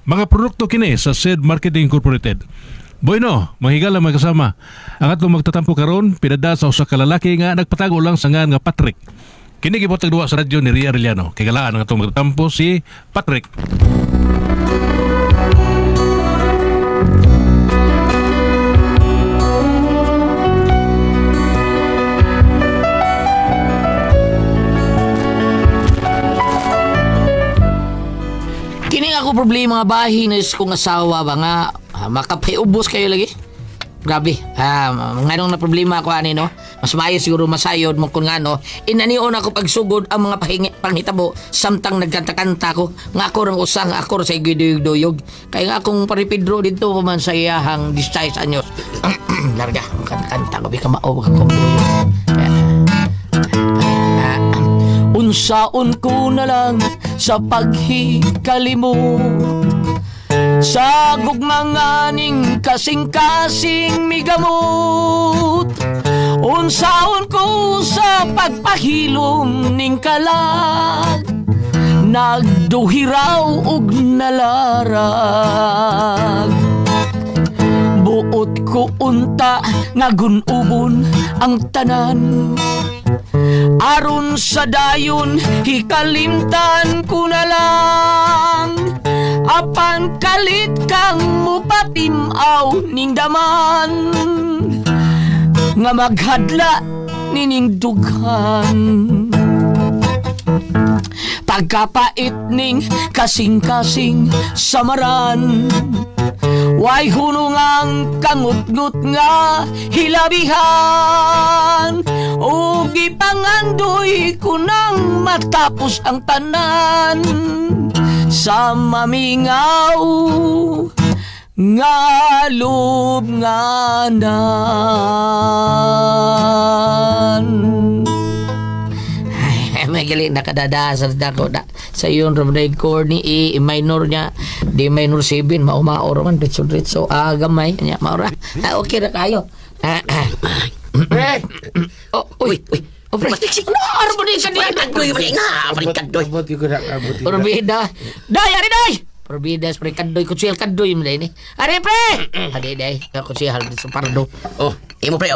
Mga produkto kini sa SED Marketing Incorporated. Bueno, mahigala mga kasama. Ang atong magtatampo karon pinada sa usa ka lalaki nga nagpatago lang sa nga Patrick. Kini gibotag duwa sa radyo ni Ria Arellano. Kagalaan ang atong magtatampo si Patrick. Kini ako problema nga bahin is kong asawa ba nga makapayubos kayo lagi. Grabe. Nganong na problema ako ani no. Mas maayo siguro masayod mo kun ngano inanion ako pagsugod ang mga panghitabo samtang nagkanta-kanta ko nga ako rang usang ako sa giduyog-duyog. Kaya nga akong paripidro dito pa man sa iyahang 16 anyos. Larga kanta ko bi ka mao ka kumduyog. Unsaon ko na lang sa paghikali mo sa gugmanganing kasing-kasing migamot. Unsaon ko sa pagpahilom ning kalag nagduhiraw og nalarag. Buot ko unta nga gunubon ang tanan aron sa dayon hikalimtan ko na lang apan kalit kang mupatimaw ning daman nga maghadla nining dughan. Pagkapait ning kasing-kasing samaran way hunong ang kangut-ngut nga hilabihan o gipangandoy ko nang matapos ang tanan sa mamingaw nga lubnganan. May galing nakadadasal na ko na sa yun Ramadan chord ni E minor niya D minor 7 maumaor man ditso gamay niya maura okay ra kayo. Uy Patrick no arbo ni kanila doy nga kadoy Orbida day ari day Orbida spray kadoy kutsel kadoy mo day ni ari pre ade day ako si hal sa pardo imo pre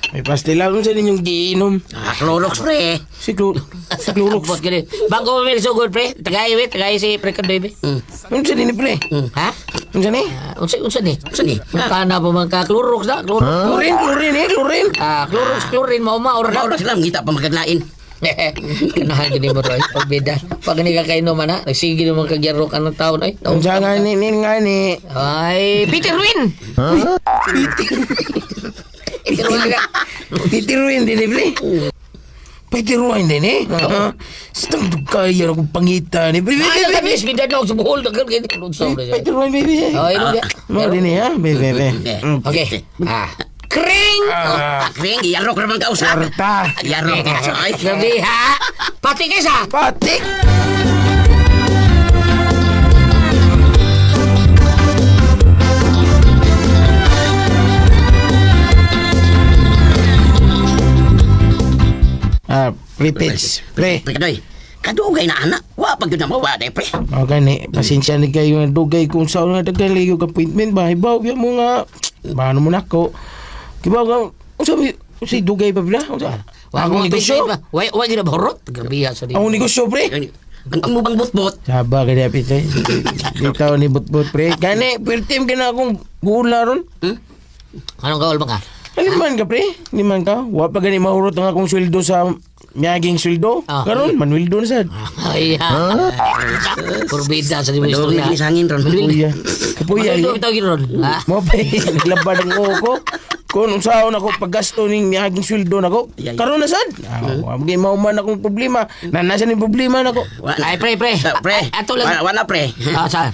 May pastila kung sa ninyong giinom. Clorox pre. Si Clorox. Bot gani. Bago mo sugod pre. Tagay si pre kadoy be. Ano sa ni pre? Ha? Ano sa ni? Unsa ni? Kana pa man ka Clorox da? Chlorine. Chlorine mo or na. Oras lang, kita pa magaglain. Kanahan gini mo roy. Pagbeda. Pag ni ka kainom na, nagsige naman kagyaro ka ng taon ay. Ano sa nga ni? Ay, Peter Win. Peter Ruin din pre. Peter Ruin din Stang dugkaya ako pangita ni pre. Ay, kabis bidan ako sa buhol dagan gani sa. Peter Ruin baby. Oh, ino dia. Mo din ha, baby. Okay. Kring! Kring, iyarok naman ka usap. Sarta. Iyarok ka sa ay. Gabi ha? Pati kaysa! Patik. Repeats. Pre. Kadoy, kadugay na anak. Wa pag yun na mawa day pre. Okay ni, pasensya ni kayo nga dugay kung saan nga tagali yung appointment ba. Hibaw, yan mo nga. Paano mo na ako? Kibaw nga, sabi, si dugay pa pala? Akong negosyo? Wa gina bahorot? Gabi ha sa di. Akong negosyo, pre. Ang mo bang butbot? Saba ka niya, pre. Dito ni butbut, pre. Gani, pirtim ka na akong gula ron. Anong kaol ba ka? Aliman ka, pre. Liman ka. Wa pa gani mahurot ang akong sweldo sa miyaging sweldo. Karon, manwildo na sad. Ay ha. Kurbida sa di mo Kadugay istorya. ni sangin ron. Kapuya. Kapuya. Ito bitaw giron. Ha? Mo pa, naglabad ang ko. Kung unsaon ako paggasto ning miyaging sweldo nako. Karon na sad. Wa magay mauman akong problema. Nasa ni problema nako. Ay pre. Pre, Ato lang. wala pre. Sa.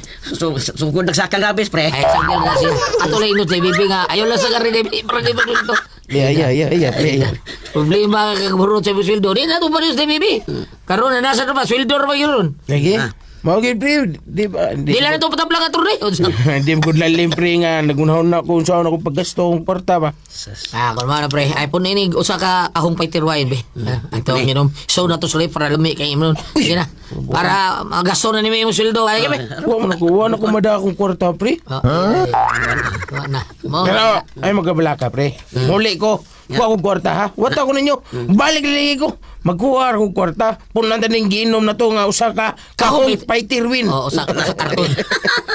Sugod nagsakang gabis pre. Ay sagdal na siya. Ato lang inot sa bibi nga. Ayaw lang sa karine para di ba dito. Yeah, pre. Problema ka kaburot sa sweldo. Di na to pa rin sa bibi. Karon na nasa na ba sweldo ra ba yun? Lagi. Mawagin pre, di ba? Di lang ito patablang ato rin. Hindi mo ko lalim pre nga, nagunahon na kung saan ako paggasto kong kwarta ba. Kung mga pre, iPhone ini, usa ka ahong paiterwain, be. Ito, yun, so na to sulit para lumi kay Imron. Sige na, para magasto na ni may imong sweldo. Kaya be. Huwag na ko mada akong kwarta pre. Wala na. Mo. Pero, ay magkabala ka pre. Muli ko, kuha akong kwarta ha. Wata ko ninyo, balik lagi ko. Magkuha akong kwarta. Punan na ning giinom na to nga usa ka kahong paitirwin. Oo, usa karton.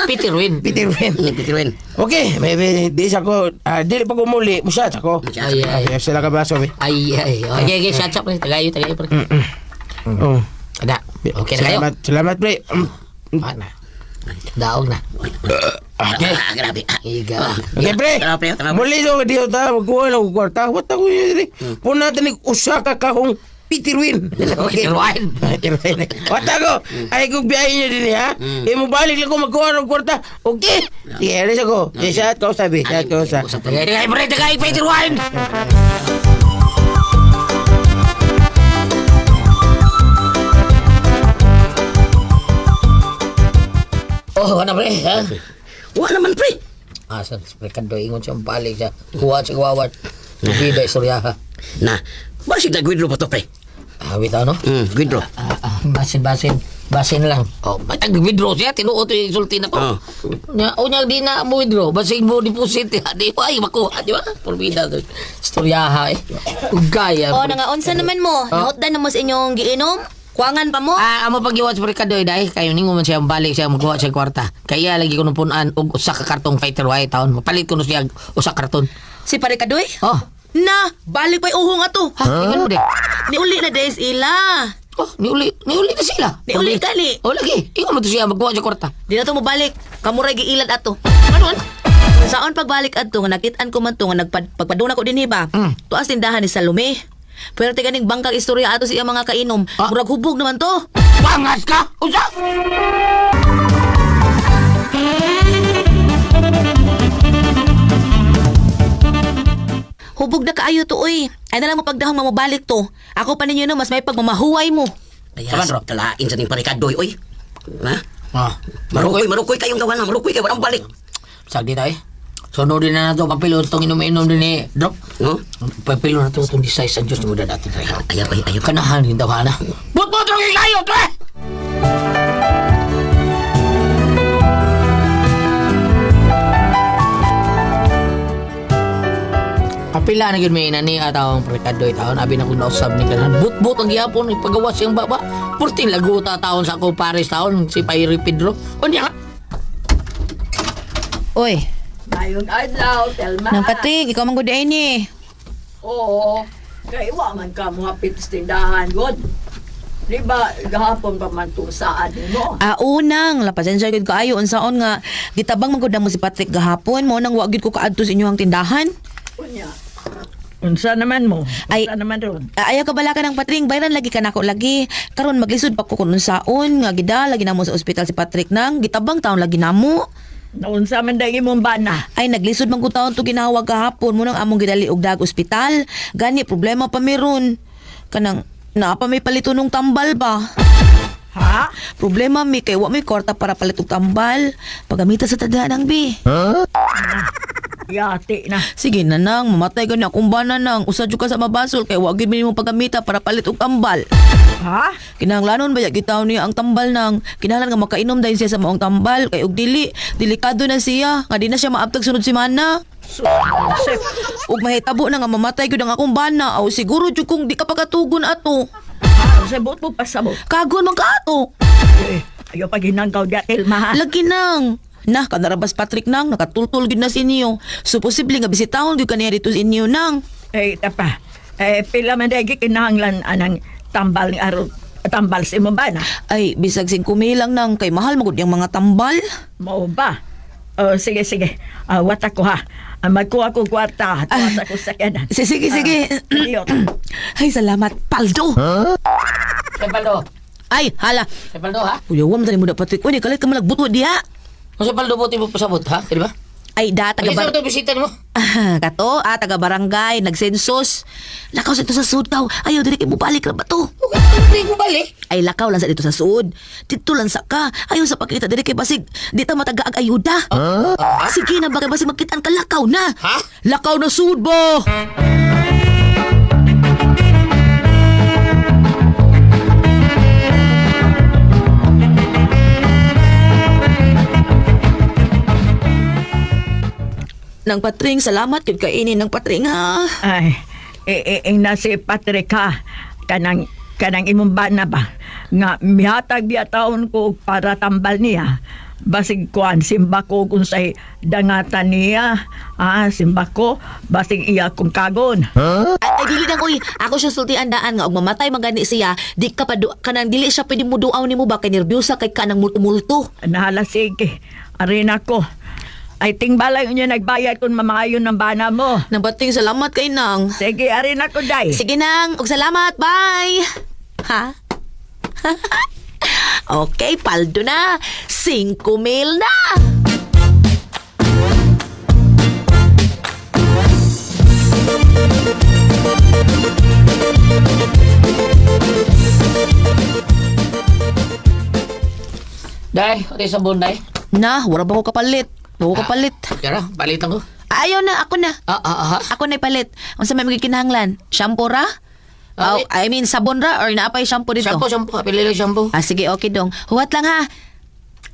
Peter Win. Pitirwin. Pitirwin. Okay, maybe di sa ko, dili pa ko muli, musyat ako. Ay, ay. Sila ka baso be. Ay. Okay, shut up, pre. Tagayo, pre. Oh. Ada. Okay na kayo. Salamat pre. Ano? Daog na. Okay. Grabe. Iga. Okay, pre. Muli do diyo ta magkuha lang og kwarta. What ako yun? Puna tanig usa ka kahong pitirwin. Okay. Pitirwin. Pitirwin. What ako? Ay kung biyahe niyo din ha. Imo balik lang ko magkuha ng kwarta. Okay. Sige, alis ako. Sa ko sabi. Sa ko sa. Tagay, pre. Tagay, Peter Win. Oh, ano pre? Ha? Wa naman pre. Sa prekado ingon siya balik siya. Kuha siya kawawan. Bida istorya ha. Na, basig na gwidro pa to pre. Wait ano? Gwidro. Basin lang. Oh, mag-withdraw siya. Tinuot yung insulti na ko. Unya, di na mo withdraw. Basin mo deposit. Di ba? Ay, makuha. Di ba? Porbida. Storyaha eh. Ugaya. O, nangaunsa naman mo. Nautdan na mo sa inyong giinom. Kuwangan pa mo. Amo pag iwat sa prekado dahil kayo ningo man siya balik siya magkuha siya kwarta. Kaya lagi ko nung punan og usa ka kartong fighter white taon. Mapalit ko no siya usa karton. Si pare Kadoy? Oh. Na, balik pa'y uhong ato. Ha? Ingan mo de. Niuli na des ila. Oh, niuli na sila. Niuli gali. Oh, lagi. Ingan mo to siya magkuha siya kwarta. Di na to mo balik. Kamuray giilad ato. Ano? Saon pagbalik adto nga nakit-an ko man to nga pagpaduna ko dinhi ba. Tuas tindahan ni Salome. Pero tiganing bangkag istorya ato siya mga kainom. Murag hubog naman to. Bangas ka? Usa? Hubog na kaayo to uy. Ay na lang mo pagdahong mamabalik to. Ako pa ninyo no mas may pagmamahuway mo. Ayas, talain sa ting parikadoy, oy. Ha? Marukoy kayong gawa na. Marukoy kayo, walang balik. Sagdi tayo. Sunodin na nato papilo itong inom-inom din ni Drop. No? Papilo na ito itong design sa Diyos mo na natin tayo. Ayaw. Kanahan yung daw na. But lang yung layo, tre! Kapila na yun may inani at ang prekado taon. Abi na kung nausab ni kanan. But ang gihapon, ipagawas siyang baba. Purting laguta taon sa ako Paris taon. Si Payri Pedro. O niya nga. Oy, Mayong adlaw, Telma. nang patig, ikaw man gud ay ni. Oo. Kaya wa man ka mga pitistindahan, God. Di ba, gahapon pa man tusaan mo? Unang, lapasensya gud kaayo unsaon nga gitabang man gud mo si Patrick gahapon mo nang wa gid ko kaadto sa inyong tindahan. Unya. Unsa naman mo? Ay- Unsa naman ron? Ayaw ka bala ka ng Patrick, bayran lagi ka nako lagi. Karon maglisod pa ko kun unsaon nga gida lagi namo sa ospital si Patrick nang gitabang taon lagi namo. Naunsa man dahil imong bana? Ay naglisod man ko taon to ginawag gahapon mo nang among gidali og dag ospital. Gani problema pa meron. Kanang naa pa may palito nung tambal ba? Ha? Problema mi kay wa may kwarta para palit og tambal. Pagamita sa tadhanang bi. Yati na. Sige na nang, mamatay ka na akong bana nang. Usad ka sa mabasol kay wa gid mo pagamita para palit og tambal. Ha? Kinahanglanon ba gitaw niya ang tambal nang kinahanglan nga makainom dahil siya sa maong tambal kay og delikado na siya nga di na siya maabtag sunod semana. Sip. Ug mahitabo na nga mamatay gyud ang akong bana aw siguro jud kung di ka pagatugon ato. Ha? Sabot mo pasabot. Kagon man ka ato. Eh, ayaw pa ginanggaw di Telma, ha? Lagi nang. Nah, kanarabas Patrick nang nakatultol gyud na sa inyo. So posible nga bisitahon gyud kaniya dito sa inyo nang. Eh, tapa. Pila man dahil kinahanglan anang tambal ni Aro. Tambal sa imong bana. Ay, bisag 5,000 lang nang kay mahal magud yung mga tambal. Mao ba? Sige. Wata ko ha. Magkuha ko kwarta. Tuwas ako sa kanan. Sige. Iyot. Ay, salamat, Paldo. Sepaldo. Ay, hala. Sepaldo ha? Kuya, wam tani mo na Patrick. Uy, kalit ka malagbuto diha. Kung Sepaldo po tayo pasabot ha? Di ba? Ay, Ay, sa ito bisita mo? Kato, taga-barangay, nagsensus. Lakaw sa ito sa sud daw. Ayaw, dili mo balik na ba to? Hindi ko balik. Ay, lakaw lang sa dito sa sud. Dito lang sa ka. Ayaw sa pakita, dili kay basig. Di ta matagaag ayuda. Sige na, bakit basig magkitaan ka, lakaw na. Ha? Lakaw na sud bo! Nang patring, salamat yun kainin ng patring ha. Ay, na si Patrika, kanang imong bana ba? Nga mihatag biya taon ko para tambal niya. Basig kuan, simba ko kung say dangatan niya. Simba ko, basig iya kong kagon. Ay, dili nang uy, ako siya sultian daan nga og mamatay magani siya, di ka pa kanang dili siya pwede mo duaw nimo ba kay nerbyusa kay kanang multo-multo. Nahala, sige. Arena ko. Ay, tingbalay niya nagbayad kung mamayon ng bana mo. Nang patring, salamat kay nang. Sige, arena ko, day. Sige nang, og salamat, bye. Ha? Okay, paldo na. 5,000 na. Day, ito yung sabon, day. Na, wala ba ko kapalit? Wala ko kapalit. Yara, balitan ko. Ayaw na, ako na. Ha? Ako na ipalit. Ang sa may magikinahanglan? Shampoo ra? I mean, sabon ra or naapay shampoo dito? Shampoo. Pili lang shampoo. Sige, okay dong. Huwat lang ha.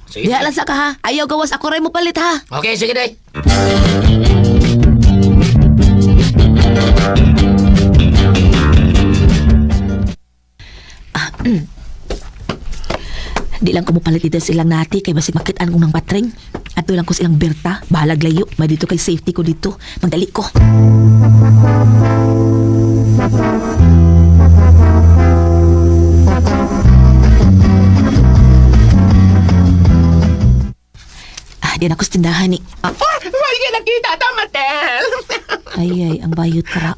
Sige. Diha lang sa ka ha. Ayaw gawas, ako rin mo palit ha. Okay, sige, day. Di lang ko mo palit dito silang nati kay basig makitaan ko ng patring. Ato lang ko silang berta. Bahalag layo. May dito kay safety ko dito. Magdali ko. Di na ko sa tindahan ni. May nakita ta, Matel. Ay, ang bayot kara.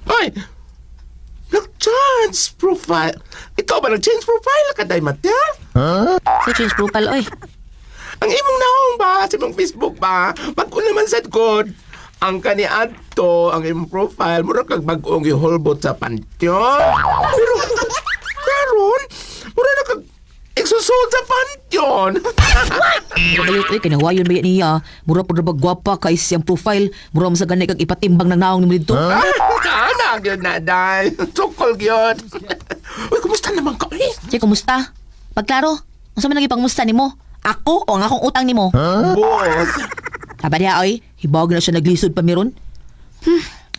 Ay, nag-change profile. Ikaw ba nag-change profile ka, day, Matel? So, change profile, oy. Ang imong naong ba sa imong Facebook ba? Pag-o naman sad god. Ang kaniadto, ang imong profile, mura kag bag-ong giholbot sa pantyon. Pero, karon, mura na kag exosod sa pantyon. Bayot, oy. Kinawayon ba yan niya? Mura po na ba gwapa kay siyang profile? Mura mo sa ganay kag ipatimbang ng naong ni dito? Anak yun na, day. Sukol yun. Uy, kumusta naman ka, eh? Che, kumusta? Pagklaro, ang sa manang ipangmusta ni mo? Ako o ang akong utang ni mo? Boss. Aba niya, oy. Hibawag na siya naglisod pa meron.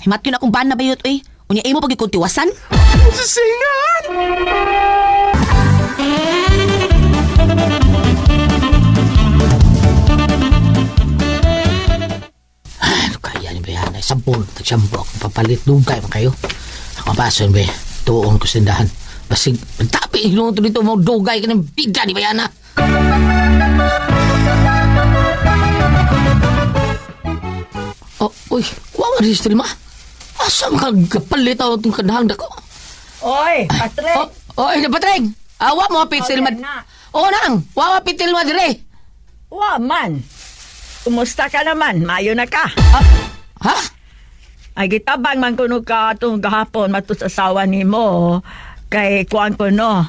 Himat yun akong bana bayot, oy. Unya imo pag ikuntiwasan? Sisingan! Ano kaya ni Bayana? Sabon, shampoo ako papalit. Dugay man kayo. Ako pason, be. Tuon ko sa tindahan. Basig, tapi yung dito mo dugay ka ng bida ni Bayana. Oh, uy, wala rin sa lima. Asa magkapalit ako itong kadahang dako? Oy, Patrick. Ay, Patreng! Awa mo, pitil Oh, mad... yan na. Oo nang, wawa pitil mo dire. Wa man. Kumusta ka naman? Mayo na ka. Ha? Ay gitabang man kuno ka itong gahapon matus asawa ni mo. Kay kuan ko no.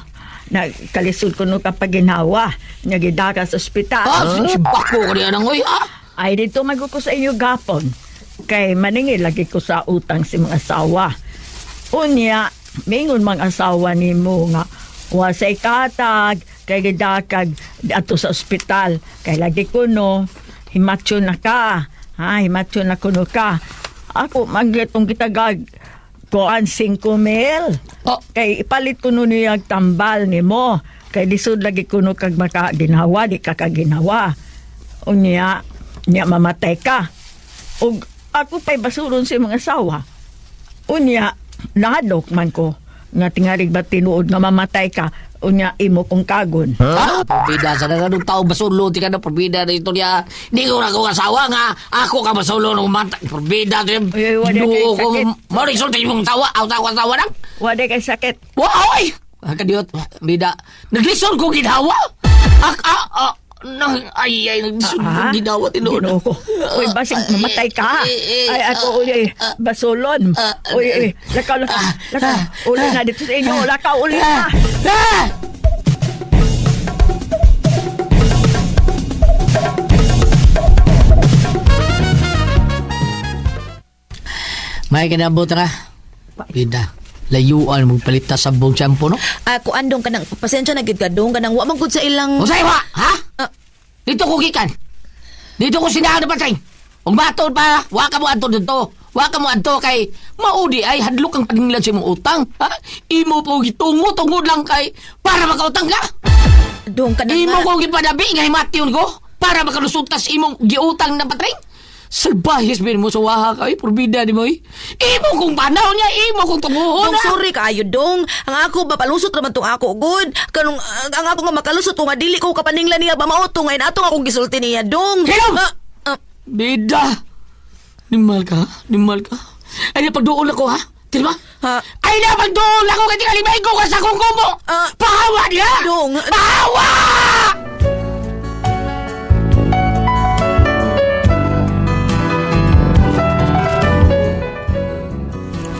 Nagkalisod kuno ka paginawa. Nagidaka sa ospital. Si bako ko niya nang, uy, Ay dito mago ko sa inyo gapon. Kay maningil lagi ko sa utang si mga asawa. Unya, mingon mga asawa ni mo nga wasay katag kay gidakag ato sa ospital. Kay lagi ko no, himatyo na ka. Himatyo na kuno ka. Ako magitong kitagag koan 5,000. Kay ipalit ko nun yung tambal ni mo. Kay lisod lagi kuno kag makaginawa, di ka kaginawa. Unya, niya mamatay ka. Ug ako pa'y basuron sa mga asawa. Unya, nahadok man ko. Nga tingarig ba tinuod nga mamatay ka. Unya, imo kong kagon. Pabida sa nanong tao basulo, di ka na pabida na ito niya. Hindi ko na kong asawa nga. Ako ka basulo ng mata. Pabida na yung Ay, wala kayo ko. sakit. Marisulti mong tawa. Awa nang. Wala kay sakit. Wow, ay! Kadiyot, bida. Naglisod ko ginawa. nagsunod ginawa tinuod. Ginoo ko. Uy, basig mamatay ka. Ay, ato uli, basulon. Uy, laka. Uli na dito sa inyo. Laka, uli na. May kinabot ka. Bida. Layuan mong palita sa buong tiyampo, no? Ako andong kanang pasensya na gid ka dong kanang wa man gud sa ilang O sa'yo, ha? Dito ko gikan. Dito ko sinahan na patay. Kung batod pa, wa ka mo adto dito. Wa ka mo adto kay maudi ay hadlok ang paninglan sa imong utang. Ha? Imo po gitungo-tungod lang kay para makautang ka. dong kanang Imo ko gipadabi nga himatyon ko para makalusutas imong giutang na patay. Salbahis bin mo sa waha kay porbida di mo. Imo kong panaw niya, imo kong tunguhon. Dong, sorry kaayo dong. Ang ako mapalusot naman tong ako good. Kanong ang ako nga makalusot ko nga dili ko kapaninglan niya ba mauto ngayon atong akong gisulti niya dong. Hello! Ah, Bida! Nimal ka? Nimal ka? Ay, napagdoon ako, ha? Diba? Ha? Ay, napagdoon ako kasi kalimay ko sa kong kumo! Pahawa niya! Dong. Pahawa!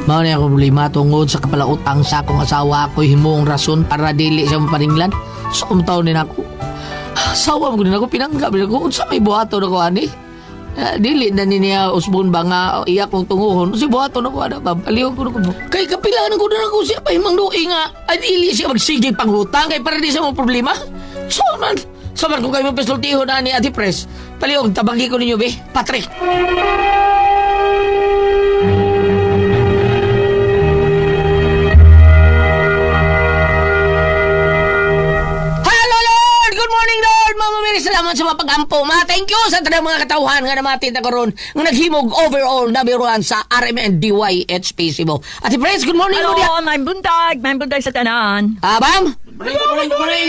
Mao na ako problema tungod sa kapalautang sa akong asawa ako'y himong rason para dili siya mapaninglan. So, umtaon din ako. Asawa mo din ako, pinanggap din ako. Unsa may buhato na ko, ani? Dili na niya usbon ba nga iya kong tunguhon. Si buhato na ko, ana ba? Palihog ko na ko. Kay kapilaan ko na ako siya pa himang nuing nga. Ay, dili siya magsigil panghutang kay para di siya mo problema. So, man. Saman ko kayo mapasultiho na ni Ate Pres. Palihog, tabagi ko ninyo, be. Patrick. Salamat sa mga pag-ampo. Thank you sa tanang mga katauhan nga namatid na karon nga naghimog overall number 1 sa RMNDY HPC mo. Ate Pres, good morning. Hello, may buntag sa tanan. Bam? Good morning.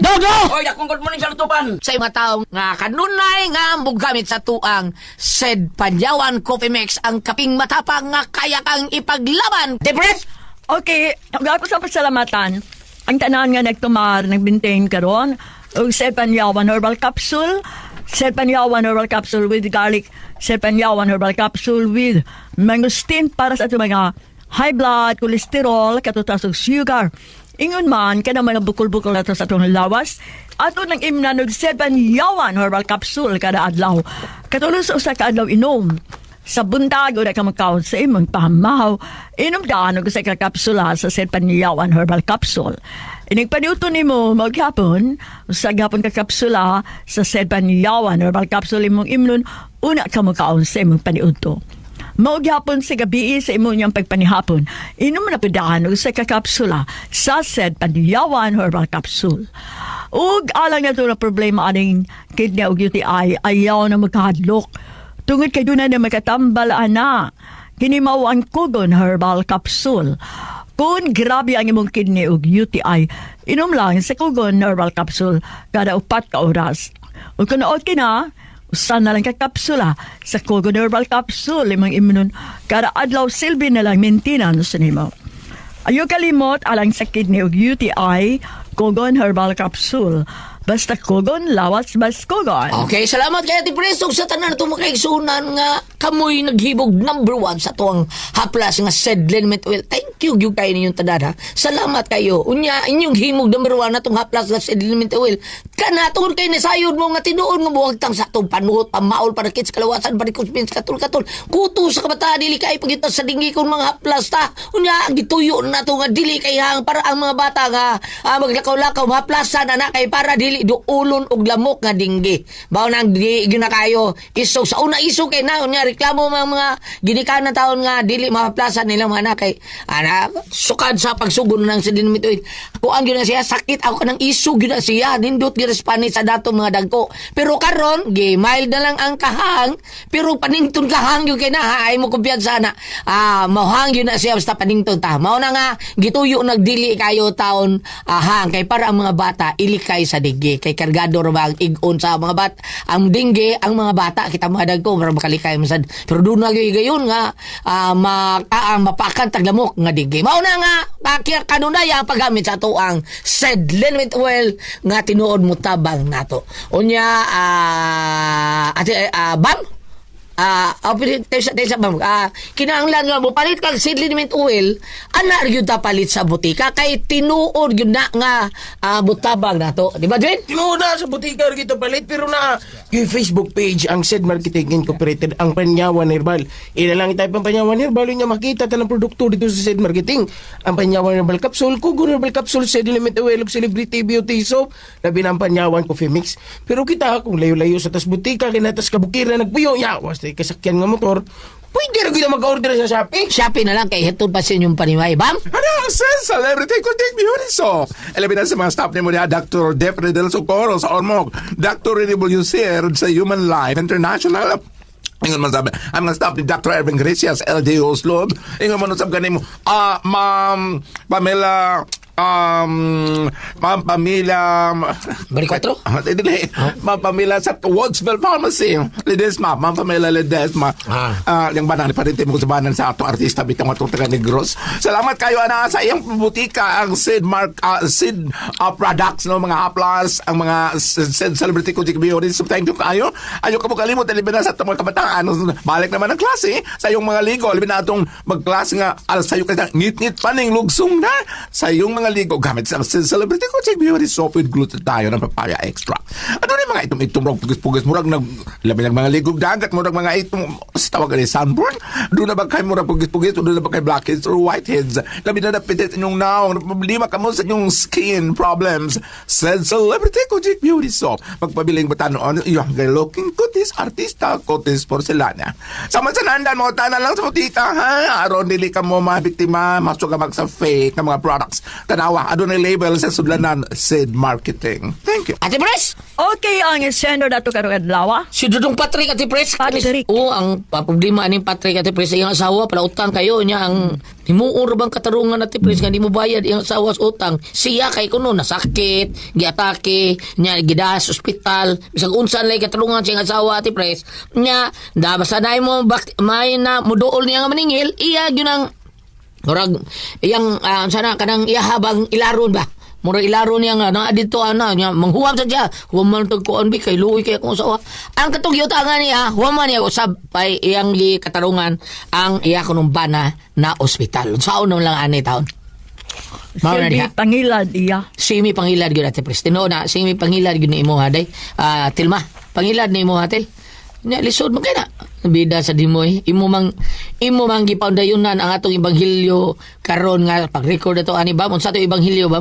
Dodo! Oy, dakong good morning sa lutupan. Sa mga taong nga kanunay nga ambog gamit sa tuang said Panyawan Coffee Mix ang kaping matapang nga kaya kang ipaglaban. Ate Pres? Okay, ako sa pasalamatan. Ang tanan nga nagtumar, nagbintain karon. O Sepanyawan Herbal Capsule, Sepanyawan Herbal Capsule with garlic, Sepanyawan Herbal Capsule with mangosteen para sa ato mga high blood, cholesterol, katutas og sugar. Ingon man, kada mga bukol-bukol na to sa atong lawas, ato nang imnanog Sepanyawan Herbal Capsule kada adlaw. Katulos sa usa ka adlaw inom. Sa buntag o na ka magkaon sa imong pahamaw, inom daan og sa kakapsula sa Sepanyawan Herbal Capsule. Inigpaniuto ni mo maghapon sa gapon ka kapsula sa Sepanyawan Herbal Capsule imong imnon una ka magkaon sa imong paniuto. Maghapon sa gabi sa imong niyang pagpanihapon, inom na pidaan og sa kakapsula sa Sepanyawan Herbal Capsule. Ug alang na ito na problema aning kidney ug UTI, ayaw na magkahadlok. Tungod kay doon na makatambal ana, kini mao ang Kugon Herbal Capsule. Kung grabe ang imong kidney ug UTI, inom lang sa Kugon Herbal Capsule kada 4 ka oras. Ug kung okay na, usa na lang ka kapsula sa Kugon Herbal Capsule imong imnon kada adlaw silbi na lang maintenance nimo. Ayaw kalimot alang sa kidney ug UTI, Kugon Herbal Capsule. Basta Kugon, lawas bas Kugon. Okay, salamat kay Ate Pres. Ug sa tanan itong makaigsunan nga kamoy naghibog number 1 sa tuwang haplas nga Sedlenment Oil. Thank you, gyud kayo ninyong tanan, ha. Salamat kayo. Unya, inyong himog number 1 na itong haplas nga Sedlenment Oil. Kana, tungod kayo nasayod mo nga tinuon nga buwagtang sa itong panuot, pamaol, para kits, kalawasan, para kuspins, katul-katul. Kuto sa kabataan, dili kayo pagkita sa dingi kong mga haplas, ta. Unya, gituyo na ito nga dili kay hang para ang mga bata nga maglakaw-lakaw, mahaplasan na kay para dili do ulon og lamok nga dinggi. Bawo nang gina kayo isog sa una isog kay na unya reklamo mga ginikanan taon nga dili maplasan nila mga anak kay ana sukad sa pagsugon ng sediment oil. Ako ang gyud siya sakit ako nang isog gyud siya nindot gyud Spanish sa dato mga dagko. Pero karon gi mild na lang ang kahang pero panington kahang gyud kay na ay mo kumpiyansa na mauhang gyud na siya basta panington ta. Mao na nga gituyo nagdili kayo taon hang kay para ang mga bata ilikay sa dig. dengue. Kay kargado ra ba ang igon sa mga bata. Ang dengue, ang mga bata, kita mga dagko, marang makalikay masad. Pero doon na gayon nga, mapakan taglamok nga dengue. Mauna nga, kanunay ang paggamit sa ato ang said liniment oil nga tinuod mo tabang nato. Unya, bam? Kinahanglan nga mo palit kag seed liniment oil ana gyud ta palit sa butika kay tinuod gyud na nga butabag nato, di ba Jen? Tinuod na sa butika kita palit pero na yung Facebook page ang Said Marketing Incorporated ang Panyawan Herbal. Ila lang tayo pang Panyawan Herbal niya makita ta ng produkto dito sa Said Marketing. Ang Panyawan Herbal Capsule, Kugon Herbal Capsule, Said Element Oil, ug Celebrity Beauty Soap, labi ng Panyawan Coffee Mix. Pero kita kung layo-layo sa tas butika kinatas kabukira nagpuyo ya was kasakyan nga motor. Pwede rin kita mag-order sa Shopee. Shopee na lang kay hitod pa sa inyong paniway, bam? Ano ang sense? Celebrity Contact Beauty Soap. Alabi na sa mga staff ni mo niya, Dr. Defre del Socorro sa Ormoc, Dr. Renewable Yusier sa Human Life International, ingon man sabi, ang mga staff ni Dr. Ervin Gracias, LDO Slob, ingon man sabi kanin mo, Ma'am Pamela, Ma'am Pamela, Bari 4? Ma'am Pamela sa Wadsville Pharmacy, Ledesma, Ma'am Pamela Ledesma, yung banang ni parente mo sa banan sa atong artista bitang atong taga Negros. Salamat kayo ana sa iyang butika ang Sid products no mga haplas ang mga Sid Celebrity Contact Beauty. So thank you kayo. Ayo ka mo kalimot libi na sa atong mga kabataan. Balik naman ang klase sa iyong mga ligo libi na atong magklase nga sayo ka ngit-ngit paning lugsong na sa iyong mga ligo gamit sa Celebrity Contact Beauty Soap with glutathione ng papaya extra. Ano na mga itom rog pugis-pugis murag labi ng mga ligo dagat murag mga itom sa tawag ni sunburn. Doon na ba kay murag pugis-pugis doon na ba kay blackheads or whiteheads. Labi na napitit inyong naong problema ka mo sa inyong skin problems. Celebrity Contact Beauty Soap. Magpabiling batanon yung looking kutis artista kutis porcelana. Sama sa nandan mga tanan lang sa butika ha. Aron dili ka mo mabiktima masuk ka mag sa fake na mga products. Tanawa, adunay label sa sudlanan Sid Marketing. Thank you. Ate Pres! Okay, ang isendo dato karong adlaw. Si Dudong Patrick, Ate Pres. Patrick. Oo, ang problema aning Patrick, Ate Pres, iyang asawa, palautan kayo niya ang himuon bang katarungan, Ate Pres, nga di mo bayad iyang asawa sa utang. Siya kay kuno nasakit, giatake, niya gidas ospital, bisag unsan lay katarungan siyang asawa, Ate Pres. Niya, basta na mo may na muduol niya nga maningil, iya gyud ang murag iyang sana kanang iya habang ilaron ba murag ilaron niya nga na dito niya manghuwam sa diya huwam man tag kuan bi kay luoy kay akong asawa ang katong yutangan niya huwam man niya usab pay iyang katarungan ang iya kunong bana na ospital saon lang ani taon mao na Hindi diha pangilad iya. simi pangilad gyud Ate Pres tino na simi pangilad gyud ni imo haday Tilma pangilad ni imo hatel nya lisod mo kay na bida sa dimoy imo mang gipaundayunan ang atong ebanghelyo karon nga pag-record ato ani ba unsa to ebanghelyo ba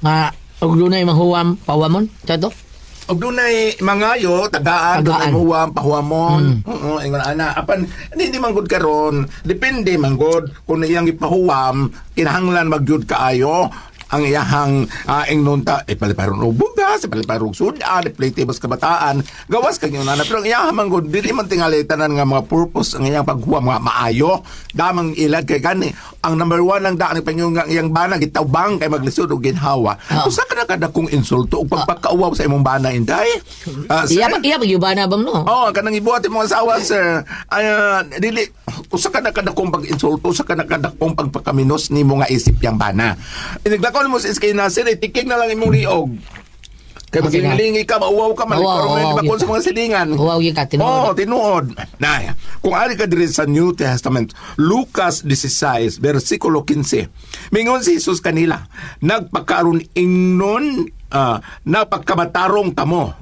nga og dunay manghuwam pawamon tato Og dunay mangayo tagaan Tagaan. huwam pahuamon. Oo, ingon ana apan hindi man gud karon depende man gud kung iyang ipahuwam kinahanglan magyud kaayo ang iyahang ingnunta paliparon og bugas paliparon og sudan plate bas kabataan gawas kanyo na pero ang iyahang manggod dili man tingali tanan nga mga purpose ang iyang paghuwam nga maayo damang ilad kay gani ang number 1 ang daan panyong nga iyang bana gitawbang kay maglisod og ginhawa usa ka na kada kung insulto og pagpakauwaw sa imong bana inday iya pagyubana bam no oh kanang ibuhat imong asawa sir dili usa ka na kada kung pag-insulto usa ka na kada kung pagpakaminos nimo nga isip yang bana inaglakaw mo sa iskay na sir tiking na lang imong liog kay magilingi ka mauwaw ka malikaron ba sa mga silingan huwaw gyud ka tinuod tinuod na kung ari ka diri sa New Testament Lucas 16 versikulo 15 mingon si Jesus kanila nagpakaron ingnon nagpakamatarong kamo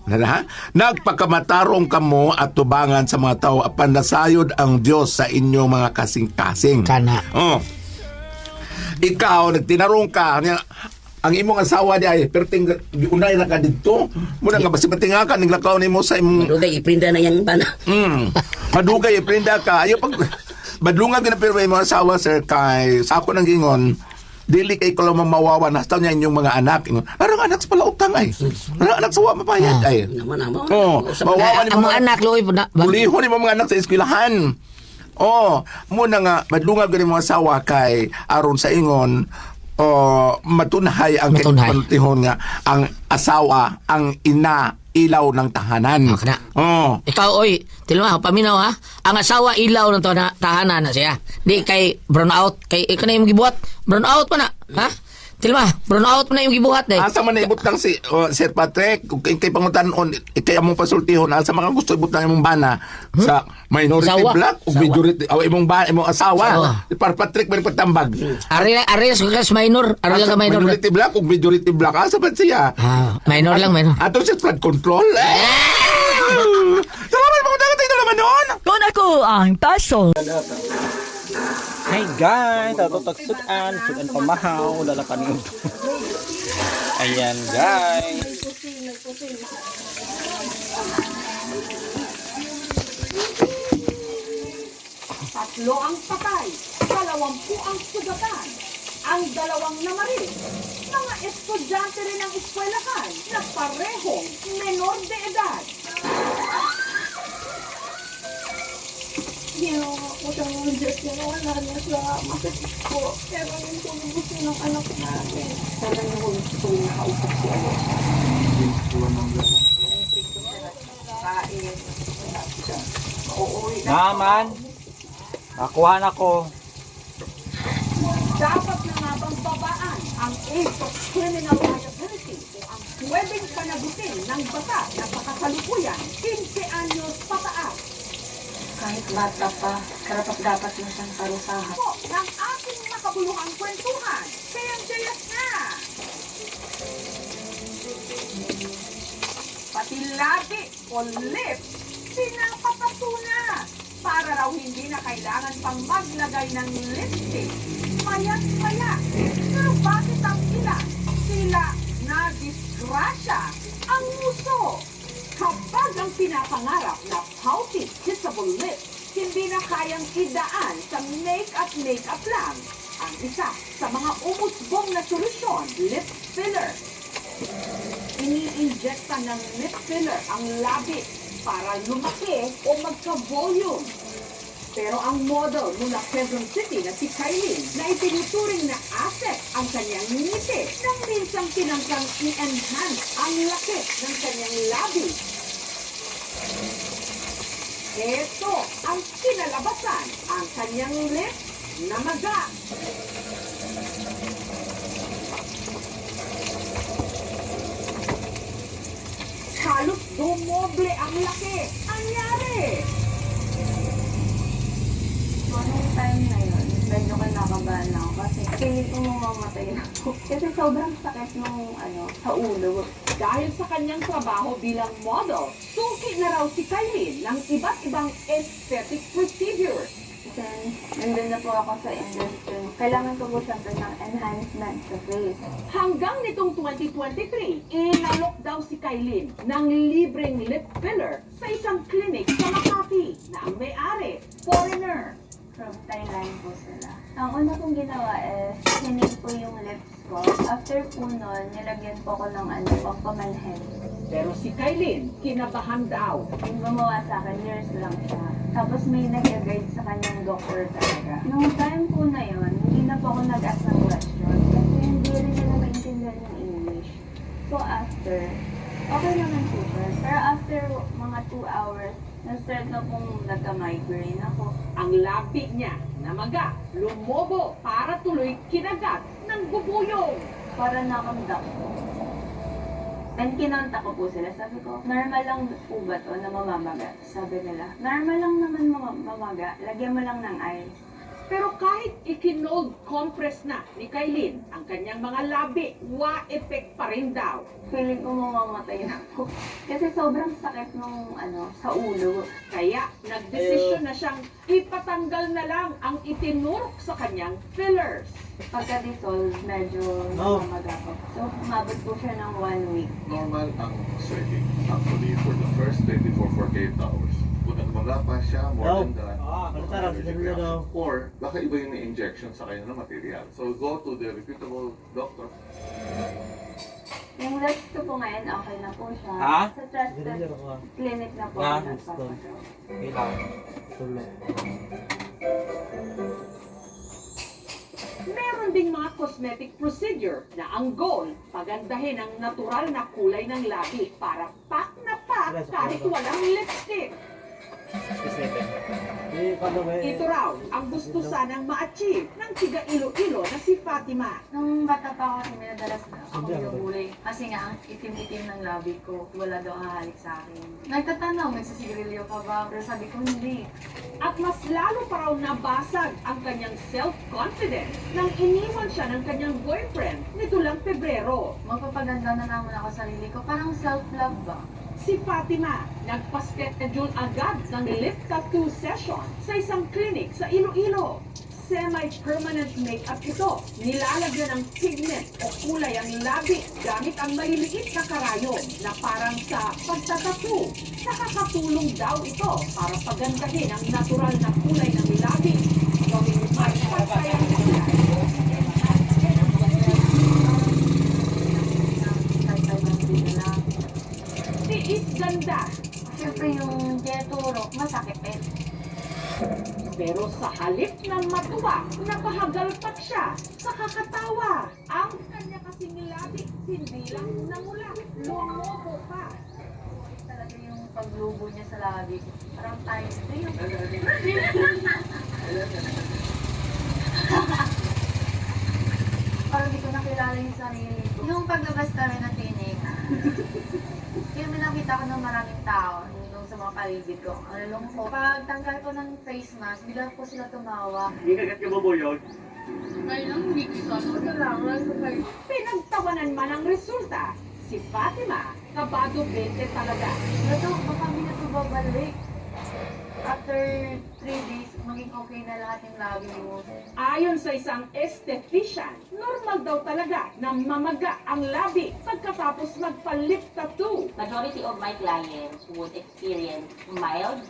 nagpakamatarong kamo at tubangan sa mga tao apan nasayod ang Dios sa inyong mga kasing-kasing kana ikaw nagtinarong ka ang imong asawa di ay perting unay ra ka didto muna nga basi patinga ka niglakaw nimo sa imong Madugay, iprinda na yung bana. madugay iprinda ka ayo pag badlungan gina pero imong asawa sir kay sa ako nang gingon dili kay ko lang mawawa na taon niya inyong mga anak arang anak sa pala utang ay arang anak sa wa mapayad ay Naman. mawawa ni ang mga mga anak loy na bulihon ni mga anak sa eskwelahan muna nga madlungag gani mga asawa kay aron sa ingon matunhay ang Matunhay. kinipantihon nga ang asawa, ang ina, ilaw ng tahanan. Oh, kana. Oh. Ikaw, oy, tilma, paminaw ha. Ang asawa ilaw ng tahanan na siya. Di kay brown out. Kay ikaw na yung gibuhat. Brown out pa na. Ha? Tilma, brown out pa na yung gibuhat eh. Asa man naibot lang si Sir Patrick, kung kay pangutanon, ikay among pasultihon, asa man gusto ibot lang imong bana sa minority Asawa. black o Asawa. majority, o imong asawa. Asawa. Para Patrick may patambag. Ari sa minor. Ari lang ka minor. Minority black o majority black, asa ba siya? Ah, minor lang, minor. Ato siya flood control. Salamat po, dagat tayo naman noon. Kung ako ang taso. Hi guys, ato tagsudan, sudan pamahaw, lalakan yung ayan guys. Tatlo ang patay, 20 ang sugatan, ang 2 namaril. Mga estudyante rin ng eskwelahan na parehong menor de edad. Ginawa ko siya ng Diyos na wala niya sa makasip ko. Pero yung gusto ng anak natin. Sana niya ko gusto yung nakausap si ano. Naman, nakuha na ko. Dapat na nga bang babaan ang age of criminal liability o ang pwedeng panagutin ng bata na sa kasalukuyan 15 anyos pataas? Kahit bata pa, karapat dapat na siyang parusahan. Po ng ating makabuluhang kwentuhan. Sayang-sayas na! Pati labi o lips, pinapatato na para raw hindi na kailangan pang maglagay ng lipstick. Mayat-maya. Pero bakit ang ilan? Sila na disgrasya ang muso. Kapag ang pinapangarap na pouty, kissable lips, hindi na kayang idaan sa make-up lang. Ang isa sa mga umusbong na solusyon, lip filler. Ini-injecta ng lip filler ang labi para lumaki o magka-volume. Pero ang model mula Quezon City na si Kylene na itinuturing na asset ang kanyang ngiti nang minsang tinangkang i-enhance ang laki ng kanyang labi. Ito ang kinalabasan, ang kanyang lips na maga. Halos dumoble ang laki. Anyari? Anong time na yun, medyo kinakabahan ako kasi feeling ko mamamatay na ako. Kasi sobrang sakit nung sa ulo. Dahil sa kanyang trabaho bilang model, suki na raw si Kylene ng iba't ibang aesthetic procedures. Then, nandun na po ako sa industry. Kailangan ko po siyempre ng enhancement sa face. Hanggang nitong 2023, inalok daw si Kylene ng libreng lip filler sa isang clinic sa Makati na ang may-ari, foreigner. From Thailand po sila. Ang una kong ginawa is, hinig po yung lips ko. After po nun, nilagyan po ko ng pangpamanhead. Pero si Kylene, kinabahan daw. Yung gumawa sa akin, nurse lang siya. Tapos may nag-guide sa kanyang doctor talaga. Nung time po na yon, hindi na po ako nag-ask ng question kasi hindi rin nila maintindihan yung English. So after, okay naman po siya. Pero after mga 2 hours, na-start na pong nagka-migraine ako. Ang labi niya na maga, lumobo para tuloy kinagat ng bubuyong. Para nakamdak po. And kinontak ko po sila. Sabi ko, normal lang po ba to na mamamaga? Sabi nila, normal lang naman mamaga. Lagyan mo lang ng ice. Pero kahit ikinold compress na ni Kylene ang kanyang mga labi, wa-effect pa rin daw. Feeling ko mamamatay na po. Kasi sobrang sakit nung sa ulo. Kaya nagdesisyon na siyang ipatanggal na lang ang itinurok sa kanyang fillers. Pagka-dissolve, medyo namamaga po. So, umabot po siya ng 1 week. Normal ang sweating actually for the first 24-48 hours. Kung nagmaga pa siya, more than that, baka allergic reaction. Or baka iba yung na-injection sa kanya ng material. So go to the reputable doctor. Yung lips ko po ngayon, okay na po siya. Ha? Sa trusted clinic na po ako nagpapagawa. Kailangan. Tulog. Meron ding mga cosmetic procedure na ang goal, pagandahin ang natural na kulay ng labi para pak na pak kahit walang lipstick. Ito raw ang gusto sanang ma-achieve ng tiga Iloilo na si Fatima. Nung bata pa ako, minadalas na ako yung kasi nga ang itim-itim ng labi ko, wala daw hahalik sa akin. Nagtatanong, nagsisigarilyo ka ba? Pero sabi ko, hindi. At mas lalo pa raw nabasag ang kanyang self-confidence nang iniwan siya ng kanyang boyfriend nito lang Pebrero. Magpapaganda na naman ako sa sarili ko, parang self-love ba? Si Fatima, nagpa-schedule agad ng lip tattoo session sa isang clinic sa Iloilo. Semi-permanent makeup ito. Nilalagyan ng pigment o kulay ang labi gamit ang maliliit na karayom na parang sa pagtatattoo. Nakakatulong daw ito para pagandahin ang natural na kulay ng labi. Gawing may pagkayang kulay. Tiis ganda. Siyempre yung jeturo, masakit eh. Pero sa halip na matuwa, napahagalpak siya sa kakatawa. Ang kanya kasing labi, hindi lang namula, lumobo pa. Talaga yung paglubo niya sa labi. Parang times 3 yung parang di ko nakilala yung sarili ko. Yung paglabas kami ng tinig, yung nakita ko ng maraming tao nung sa mga paligid ko. Along ko, pag tanggal ko ng face mask, bigla po sila tumawa. Hindi kagat ka ba po yun? Ngayon, hindi ko isa. Pinagtawanan man ang resulta, si Fatima, kabado 20 talaga. Ito, baka hindi na ito babalik. After 3 days, maging okay na lahat yung labi mo. Ayon sa isang esthetician, normal daw talaga na mamaga ang labi pagkatapos magpa-lip tattoo. Majority of my clients would experience mild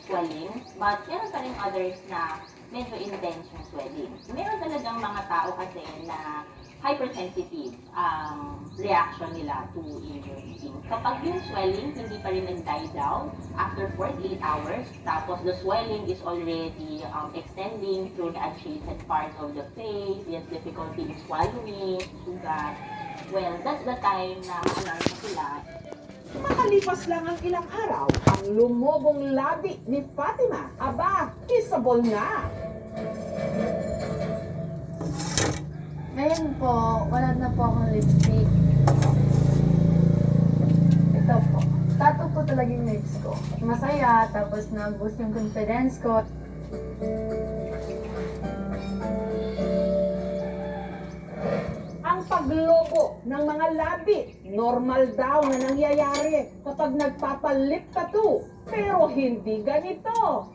swelling, but meron pa rin others na medyo intense yung swelling. Meron talagang mga tao kasi na hypersensitive ang reaction nila to injury. Kapag yung swelling hindi pa rin nag-die down after 48 hours, tapos the swelling is already extending through the adjacent part of the face, there's difficulty in swallowing, sugat, well, that's the time na alarm na sila. Makalipas lang ang ilang araw, ang lumobong labi ni Fatima, aba, kissable na. Ngayon po, wala na po akong lipstick. Ito po. Tattoo po talaga yung lips ko. Masaya, tapos na-boost yung confidence ko. Ang paglobo ng mga labi, normal daw na nangyayari kapag nagpapalip tattoo. Pero hindi ganito.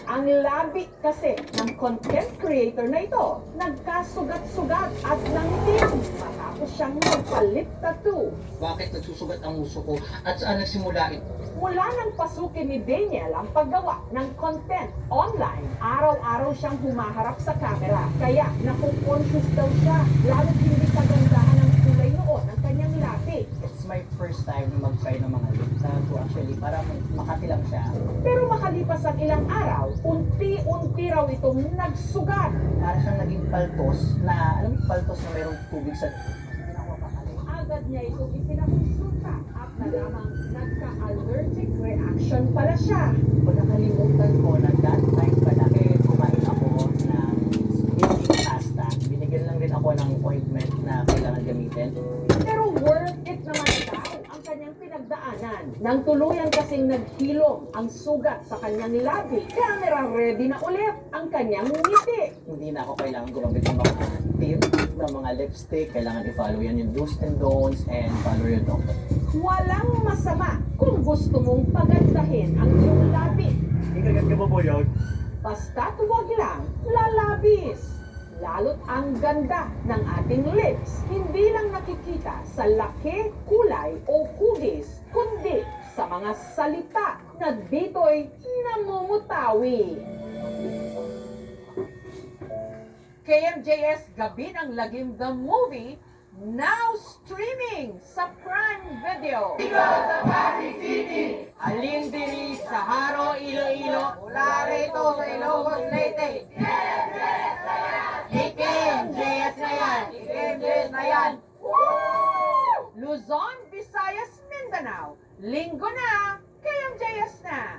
Ang labi kasi ng content creator na ito, nagkasugat-sugat at nangitim matapos siyang magpa-lip tattoo. Bakit nagsusugat ang uso ko? At saan nagsimula ito? Mula nang pasukin ni Daniel ang paggawa ng content online, araw-araw siyang humaharap sa camera. Kaya naku-conscious daw siya, lalo't hindi kagandahan ang kulay noon ng kanyang labi. It's my first time mag-try ng mga lip tattoo actually para makatilang siya. Pero makalipas ang ilang araw, unti-unti raw itong nagsugat. Para siyang naging paltos na, alam mo yung paltos na mayroong tubig sa... Agad niya itong ipinakonsulta at nalamang nagka-allergic reaction pala siya. Kung nakalimutan ko na that time pala, kumain ako ng hindi pasta. Binigyan lang din ako ng ointment na kailangan gamitin. Pero worth it naman daw ang kanyang pinagdaanan. Nang tuluyan kasing naghilom ang sugat sa kanyang labi, camera ready na ulit ang kanyang ngiti. Hindi na ako kailangan gumamit ng mga tip, ng mga lipstick. Kailangan i-follow yan yung do's and don'ts and follow your doctor. Walang masama kung gusto mong pagandahin ang iyong labi. Ikagat ka ba po yun? Basta't huwag lang lalabis. Lalo't ang ganda ng ating lips, hindi lang nakikita sa laki, kulay o hugis, kundi sa mga salita na dito'y namumutawi. KMJS Gabi ng Lagim the Movie, now streaming sa Prime Video. Alindiri sa Haro, Iloilo, mula rito sa Ilocos Leyte. Linggo na, kayang Jayas na.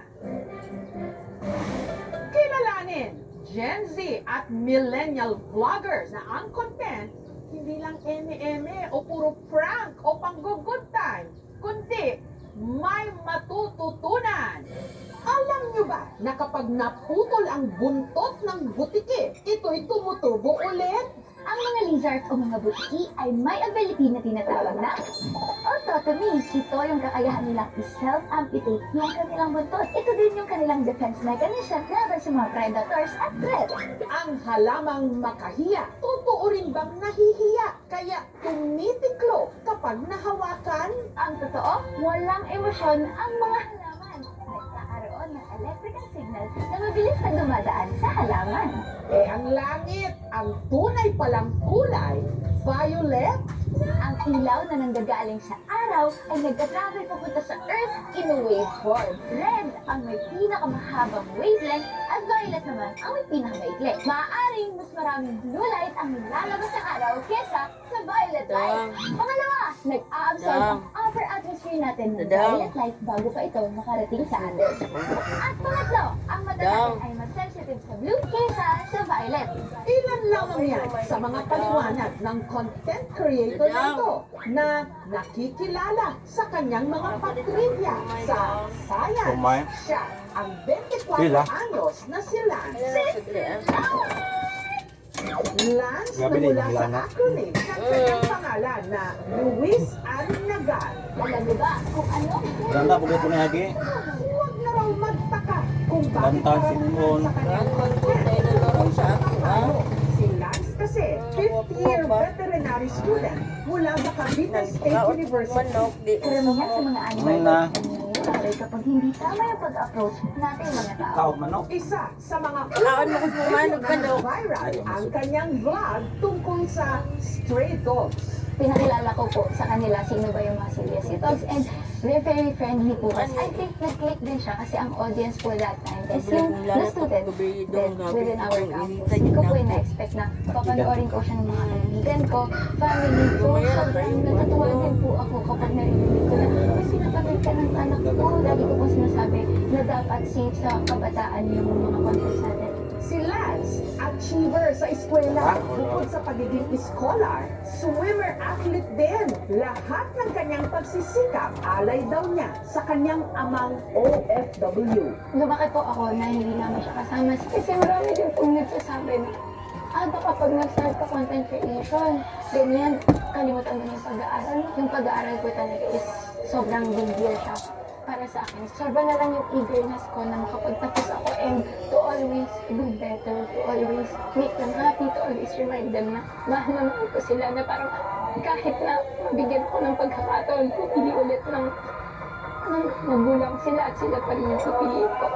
Kilalanin, Gen Z at millennial vloggers na ang content hindi lang eme-eme o puro prank o pang-good time, kundi may matututunan. Alam nyo ba na kapag naputol ang buntot ng butike, ito'y tumuturbo ulit? Ang mga lizards o mga butiki ay may ability na tinatawag na autotomy. Ito yung kakayahan nilang i-self-amputate yung kanilang buntot. Ito din yung kanilang defense mechanism laban sa mga predators at threats. Ang halamang makahiya, totoo rin bang nahihiya? Kaya tumitiklo kapag nahawakan? Ang totoo, walang emosyon ang mga halaman. Nagkakaroon ng electrical signal na mabilis na dumadaan sa halaman. Eh ang langit, ang tunay palang kulay, violet. Ang ilaw na nanggagaling sa araw ay nagka-travel papunta sa Earth in a waveform. Red ang may pinakamahabang wavelength at violet naman ang may pinakamaikli. Maaaring mas maraming blue light ang nilalabas sa araw kesa sa violet light. Pangalawa, nag-absorb ang upper atmosphere natin ng violet light bago pa ito makarating sa atin. At pangatlo, ang mata natin ay mas sensitive sa blue kesa sa violet. Ilan lamang yan sa mga paliwanag ng content creator na ito na nakikilala sa kanyang mga patrivia sa science. Siya ang 24 anyos na si Lance. Lance na mula sa acronym ng kanyang pangalan na Luis Arnagal. Alam mo ba kung ano? Huwag na raw magtaka kung bakit karamihan sa kanyang content si Lance kasi 50-year veterinary student mula sa Cavite State University. Karamihan sa mga animal nangyayari kapag hindi tama yung pag-approach natin mga tao. Isa sa mga viral ang kanyang vlog tungkol sa stray dogs. Pinakilala ko po sa kanila sino ba yung mga serious dogs and they're very friendly po. I think nag-click din siya kasi ang audience po that time is yung na student then within our campus. Hindi ko po na-expect na papanoorin ko siya ng mga kaibigan ko, family ko. Sobrang natutuwa din po ako kapag narinig ko na may pinapanood ka ng anak ko. Lagi ko po sinasabi na dapat safe sa kabataan yung mga content natin. Si Lance, achiever sa eskwela, bukod sa pagiging scholar, swimmer athlete din. Lahat ng kanyang pagsisikap, alay daw niya sa kanyang amang OFW. Lumaki po ako na hindi naman siya kasama kasi marami din pong nagsasabi na baka pag nag-start ka content creation, ganyan, kalimutan mo na yung pag-aaral. Yung pag-aaral ko talaga is sobrang big deal siya para sa akin. Sobra na lang yung eagerness ko na makapagtapos ako and to always do better, to always make them happy, to always remind them na mahal na mahal ko sila na parang kahit na mabigyan ko ng pagkakataon, pupili ulit ng magulang sila at sila pa rin yung pipiliin ko.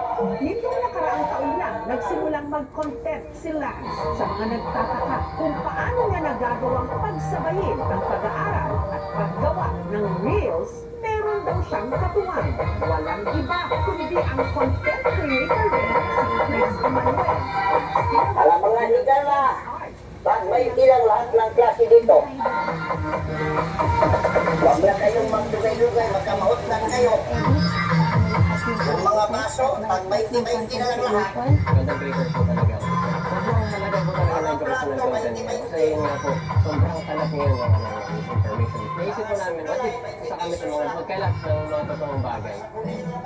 Nitong nakaraang taon lang, nagsimulang mag-content si Lance sa mga nagtataka kung paano niya nagagawang pagsabayin ang pag-aaral at paggawa ng reels. Meron daw siyang katuwang. Walang iba, kundi ang content creator din si Chris Emmanuel. Alam mga ligala, may ilang lahat ng klase dito. Huwag na kayong magdugay-dugay, magkamaot lang kayo. Yung mga baso, pag may timayti na lang lahat. Magandang creator po talaga. Sobrang halaga po talaga ng personal content. Kasi yun nga po, sobrang kalat ngayon ng misinformation. Naisip po namin, what if isa kami sa mga magkalat ng mga totoong bagay.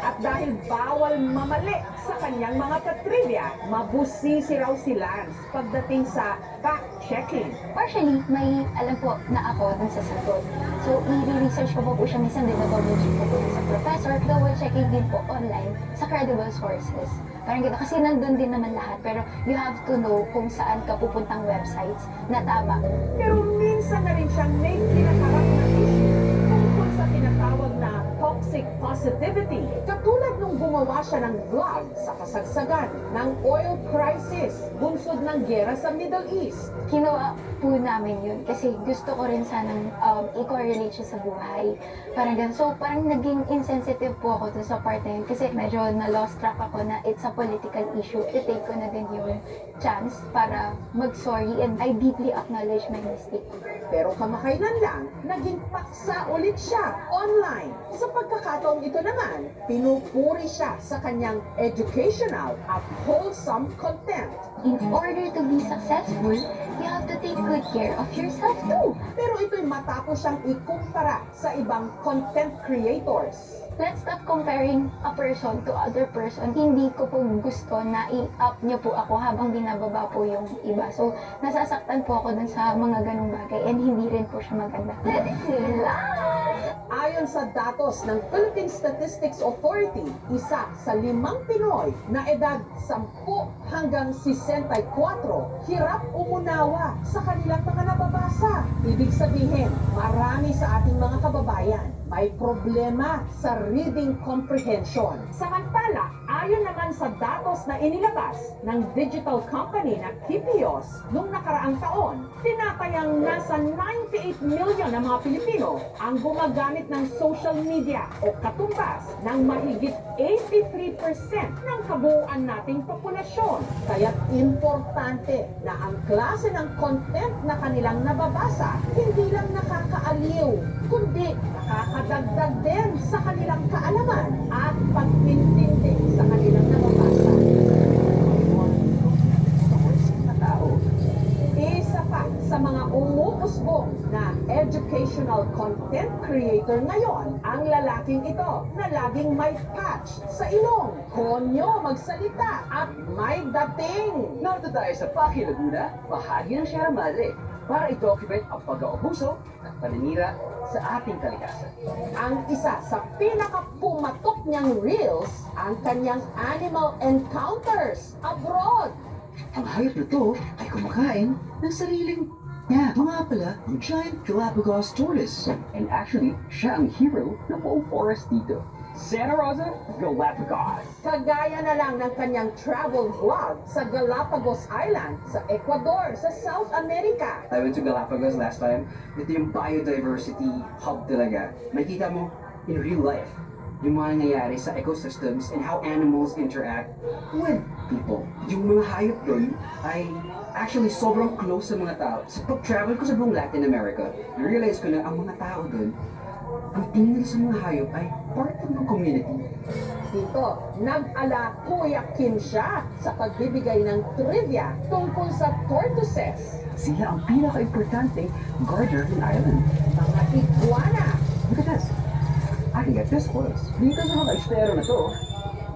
At dahil bawal mamali sa kanyang mga patrivia, mabusisi raw si Lance pagdating sa fact-checking. Partially, may alam po na ako dun sa sagot. So, i-research ko po siya minsan din na double check po sa professor, double checking din po online sa credible sources. Parang gano'n, kasi nandun din naman lahat, pero you have to know kung saan ka pupuntang websites na tama. Pero minsan na rin siyang may kinaharap na issue tungkol sa tinatawag na toxic positivity. Katulad nung gumawa siya ng vlog sa kasagsagan ng oil crisis, bunsod ng giyera sa Middle East. Ginawa po namin yun kasi gusto ko rin sanang i-correlate siya sa buhay. Parang ganun. So, parang naging insensitive po ako dun sa part na yun kasi medyo na-lost track ako na it's a political issue. I-take ko na din yung chance para mag-sorry and I deeply acknowledge my mistake. Pero kamakailan lang, naging paksa ulit siya online. Sa pagkakataong ito naman, pinupuri siya sa kanyang educational at wholesome content. In order to be successful, you have to take good care of yourself too. Pero ito'y matapos siyang ikumpara sa ibang content creators. Let's stop comparing a person to other person. Hindi ko po gusto na i-up niyo po ako habang binababa po yung iba. So, nasasaktan po ako dun sa mga ganung bagay and hindi rin po siya maganda. Let it relax! Ayon sa datos ng Philippine Statistics Authority, isa sa 5 Pinoy na edad 10 hanggang 64 hirap umunawa sa kanilang mga nababasa. Ibig sabihin, marami sa ating mga kababayan may problema sa reading comprehension. Samantala, ayon naman sa datos na inilabas ng digital company na Kipios noong nakaraang taon, tinatayang nasa 98 million na mga Pilipino ang gumagamit ng social media o katumbas ng mahigit 83% ng kabuuan nating populasyon. Kaya't importante na ang klase ng content na kanilang nababasa hindi lang nakakaaliw, kundi nakakadagdag din sa kanilang kaalaman at pagtintindi sa kanilang nababasa. Isa pa sa mga umuusbong na educational content creator ngayon ang lalaking ito na laging may patch sa ilong, konyo magsalita at may dating. Narito tayo sa Paki Laguna, bahagi ng Sierra Madre, para i-document ang pag-aabuso at paninira sa ating kalikasan. Ang isa sa pinakapumatok niyang reels, ang kanyang animal encounters abroad. Ang hayop na to ay kumakain ng sariling niya. Ito nga pala, ang giant Galapagos tortoise. And actually, siya ang hero ng buong forest dito. Santa Rosa, Galapagos. Kagaya na lang ng kanyang travel vlog sa Galapagos Island sa Ecuador, sa South America. I went to Galapagos last time. Ito yung biodiversity hub talaga. Makikita mo in real life yung mga nangyayari sa ecosystems and how animals interact with people. Yung mga hayop doon ay actually sobrang close sa mga tao. Sa pag-travel ko sa buong Latin America, na-realize ko na ang mga tao doon, ang tingin nila sa mga hayop ay part of the community. Dito, nag-ala Kuya Kim siya sa pagbibigay ng trivia tungkol sa tortoises, Sila ang pinaka-importante guardian ng island. mga iguana, Look at this. I can get this close. Dito sa mga estero na to,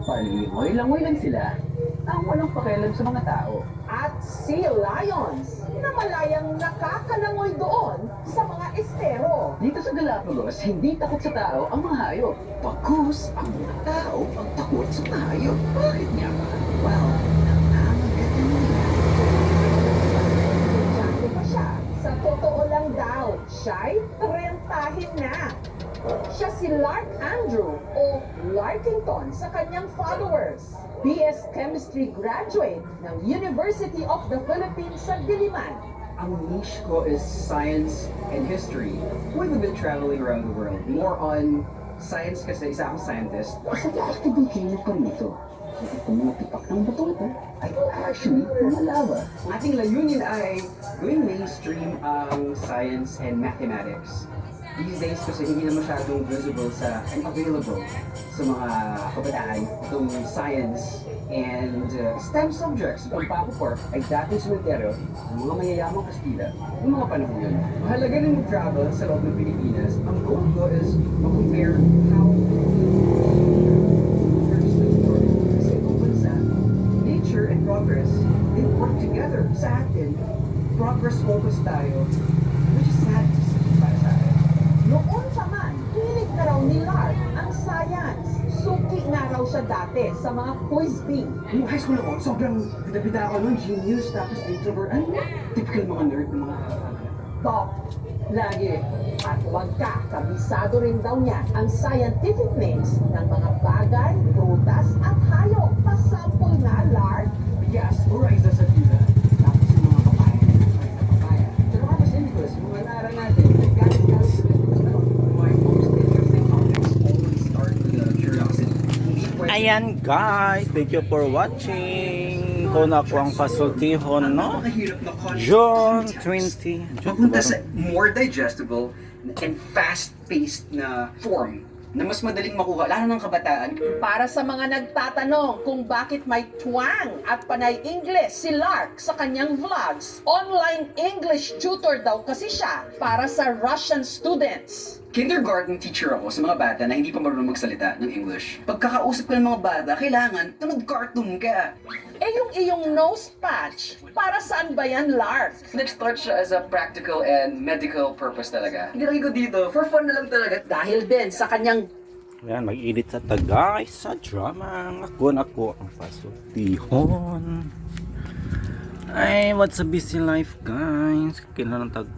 palingoy lang sila ang walang pakialam sa mga tao. at sea lions na malayang nakakalangoy doon sa mga estero. Dito sa Galapagos, hindi takot sa tao ang mga hayop. Bagkus ang mga tao ang takot sa hayop. Bakit niya ba? Well, Sabi pa siya, sa totoo lang daw, siya'y 30 na. Siya si Lark Andrew o Larkington sa kanyang followers. BS Chemistry graduate ng University of the Philippines sa Diliman. ang niche ko is science and history. We've been traveling around the world. More on science kasi isa akong scientist. Sa active ang clinic ko nito. Pumutipak ng bato ito ay actually mga lava. Ang ating layunin ay gawing mainstream ang science and mathematics. These days kasi hindi na masyadong visible sa and available sa mga kabataan itong science and STEM subjects. Ang Papo Park ay dating sementeryo ng mga mayayamang Kastila noong mga panahon yun. Mahalaga rin mag-travel sa loob ng Pilipinas. Ang goal ko is mag-compare how sa ibang bansa, nature and progress, they work together sa atin. Progress focus tayo, which is sad to see para sa atin. Noon pa man, hilig na raw ni Lark ang science. Suki nga raw siya dati sa mga quiz bee. Nung high school ako, sobrang bida-bida ako nun, genius, tapos introvert. Ano? Typical mga nerd ng mga... Top. Lagi. At huwag ka, kabisado rin daw niya ang scientific names ng mga bagay, prutas at hayop. Pasample nga, Lark. Bigas, oryza sa tila. Tapos yung mga papaya na papaya. Pero Carpus indicus, yung mga naaral natin, galing sa my most interesting topics always start with curiosity. Ayan guys, thank you for watching. Kung ako ang pasultihon, no? June 20. Papunta sa more digestible and fast-paced na form na mas madaling makuha, lalo ng kabataan. Para sa mga nagtatanong kung bakit may twang at panay English si Lark sa kanyang vlogs, online English tutor daw kasi siya para sa Russian students. Kindergarten teacher ako sa mga bata na hindi pa marunong magsalita ng English. Pagkakausap ko ng mga bata, kailangan tunod cartoon ka. Eh yung iyong nose patch, para saan ba yan, Lark? Nag-start siya as a practical and medical purpose talaga. Nilagay ko dito, for fun na lang talaga. Dahil din sa kanyang Ayan, mag-edit sa guys sa drama. Ako ang pasultihon. Ay, what's a busy life guys? Kailangan tag...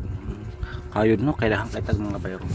Kayod no, kailangan kay tag mga bayro.